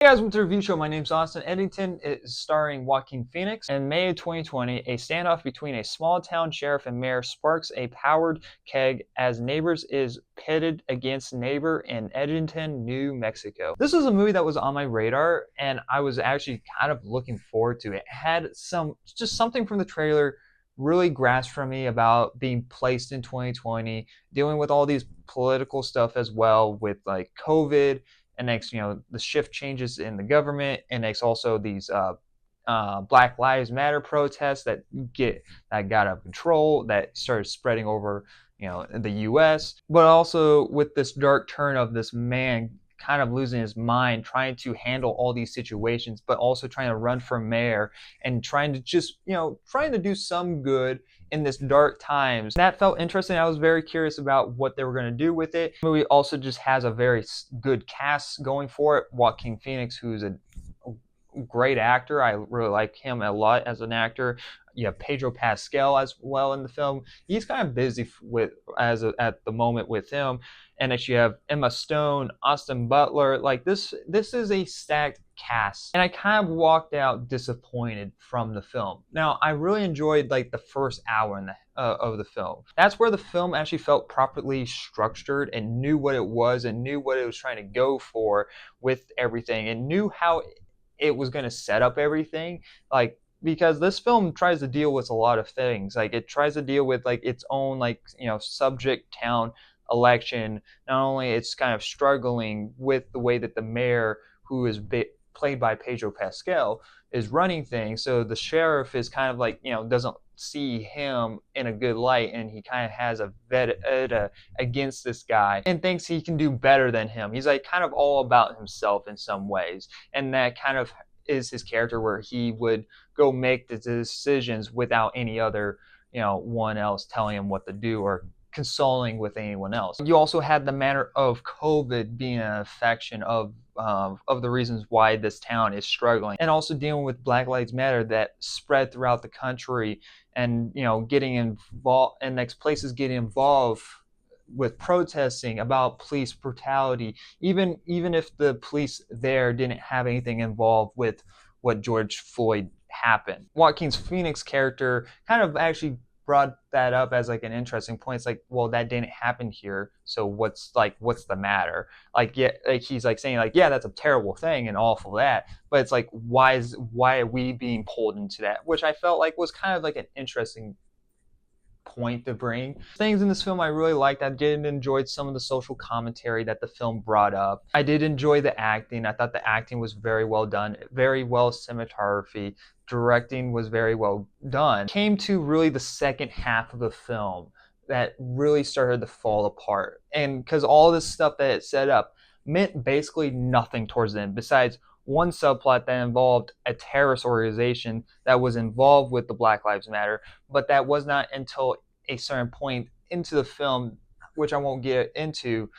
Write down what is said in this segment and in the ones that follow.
Hey guys, welcome to the review show. My name's Austin. Eddington is starring Joaquin Phoenix. In May of 2020, a standoff between a small town sheriff and mayor sparks a powdered keg as neighbors is pitted against neighbor in Eddington, New Mexico. This was a movie that was on my radar, and I was actually kind of looking forward to it. It had just something from the trailer really grasped for me about being placed in 2020, dealing with all these political stuff as well with like COVID, and next, the shift changes in the government, and next also these Black Lives Matter protests that got out of control, that started spreading over, the U.S. But also with this dark turn of this man kind of losing his mind, trying to handle all these situations, but also trying to run for mayor and trying to just, trying to do some good in this dark times. That felt interesting. I was very curious about what they were going to do with it. The movie also just has a very good cast going for it. Joaquin Phoenix, who's a great actor. I really like him a lot as an actor. You have Pedro Pascal as well in the film. He's kind of busy at the moment with him. And then you have Emma Stone, Austin Butler. Like this is a stacked cast. And I kind of walked out disappointed from the film. Now, I really enjoyed like the first hour of the film. That's where the film actually felt properly structured and knew what it was and knew what it was trying to go for with everything and knew how it was going to set up everything, like, because this film tries to deal with a lot of things. Like it tries to deal with like its own subject town election. Not only it's kind of struggling with the way that the mayor, who is played by Pedro Pascal, is running things. So the sheriff is kind of like, doesn't see him in a good light, and he kind of has a vendetta against this guy and thinks he can do better than him. He's like kind of all about himself in some ways, and that kind of is his character, where he would go make the decisions without any other one else telling him what to do or consulting with anyone else. You also had the matter of COVID being an affection of the reasons why this town is struggling, and also dealing with Black Lives Matter that spread throughout the country, and getting involved, and next places getting involved with protesting about police brutality, even if the police there didn't have anything involved with what George Floyd happened. Joaquin Phoenix character kind of actually brought that up as like an interesting point. It's like, well, that didn't happen here, so what's the matter? Like, yeah, like he's like saying like, yeah, that's a terrible thing and awful that, but it's like, why are we being pulled into that? Which I felt like was kind of like an interesting point to bring. Things in this film I really liked. I did enjoy some of the social commentary that the film brought up. I did enjoy the acting. I thought the acting was very well done, very well cinematography. Directing was very well done. Came to really the second half of the film that really started to fall apart. And because all this stuff that it set up meant basically nothing towards the end, besides one subplot that involved a terrorist organization that was involved with the Black Lives Matter, but that was not until a certain point into the film, which I won't get into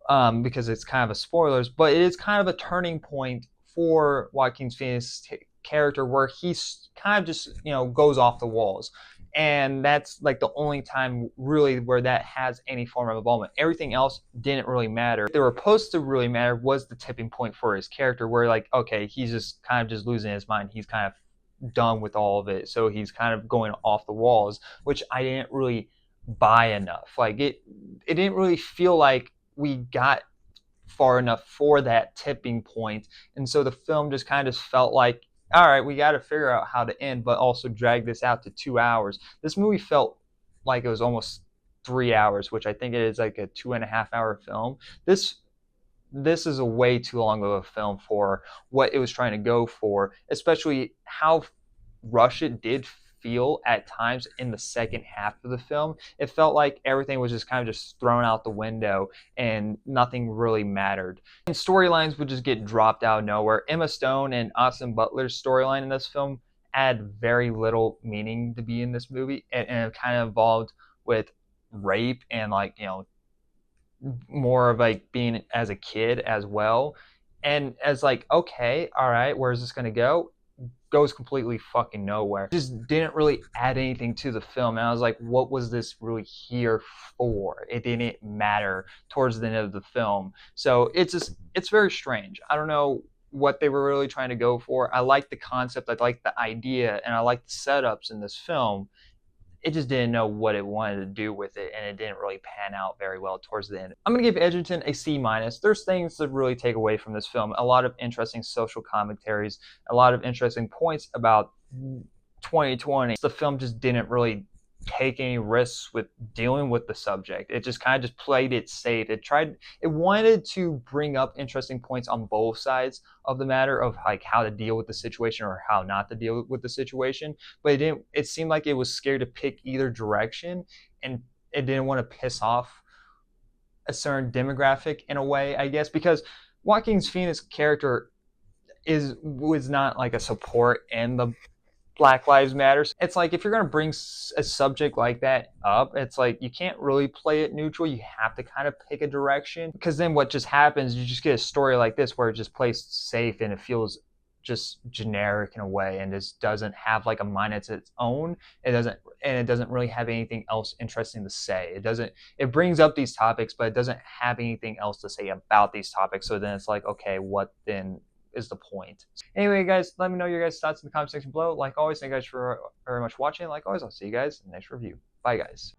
because it's kind of a spoilers, but it is kind of a turning point for Joaquin Phoenix's character, where he's kind of just goes off the walls. And that's like the only time really where that has any form of involvement. Everything else didn't really matter. What they were supposed to really matter was the tipping point for his character, where like, okay, he's just kind of just losing his mind. He's kind of done with all of it. So he's kind of going off the walls, which I didn't really buy enough. Like it didn't really feel like we got far enough for that tipping point. And so the film just kind of felt like, all right, we got to figure out how to end, but also drag this out to 2 hours. This movie felt like it was almost 3 hours, which I think it is like a 2.5 hour film. This is a way too long of a film for what it was trying to go for, especially how rushed it did feel at times in the second half of the film. It felt like everything was just kind of just thrown out the window and nothing really mattered. And storylines would just get dropped out of nowhere. Emma Stone and Austin Butler's storyline in this film had very little meaning to be in this movie, and it kind of involved with rape and like, more of like being as a kid as well. And as like, okay, all right, where's this gonna go? Goes completely fucking nowhere. Just didn't really add anything to the film, and I was like, what was this really here for? It didn't matter towards the end of the film. So it's very strange. I don't know what they were really trying to go for. I like the concept, I like the idea, and I like the setups in this film. It just didn't know what it wanted to do with it, and it didn't really pan out very well towards the end. I'm gonna give Eddington a C minus. There's things to really take away from this film. A lot of interesting social commentaries, a lot of interesting points about 2020. The film just didn't really take any risks with dealing with the subject. It just kind of just played it safe. It wanted to bring up interesting points on both sides of the matter of like how to deal with the situation or how not to deal with the situation, but it seemed like it was scared to pick either direction, and it didn't want to piss off a certain demographic in a way, I guess, because Joaquin Phoenix character was not like a support in the Black Lives Matter. It's like if you're going to bring a subject like that up, it's like you can't really play it neutral. You have to kind of pick a direction, because then what just happens, you just get a story like this where it just plays safe and it feels just generic in a way, and just doesn't have like a mind of its own. It doesn't really have anything else interesting to say. It brings up these topics, but it doesn't have anything else to say about these topics. So then it's like, okay, what then is the point? Anyway, guys, let me know your guys' thoughts in the comment section below. Like always, thank you guys for very much watching. Like always, I'll see you guys in the next review. Bye, guys.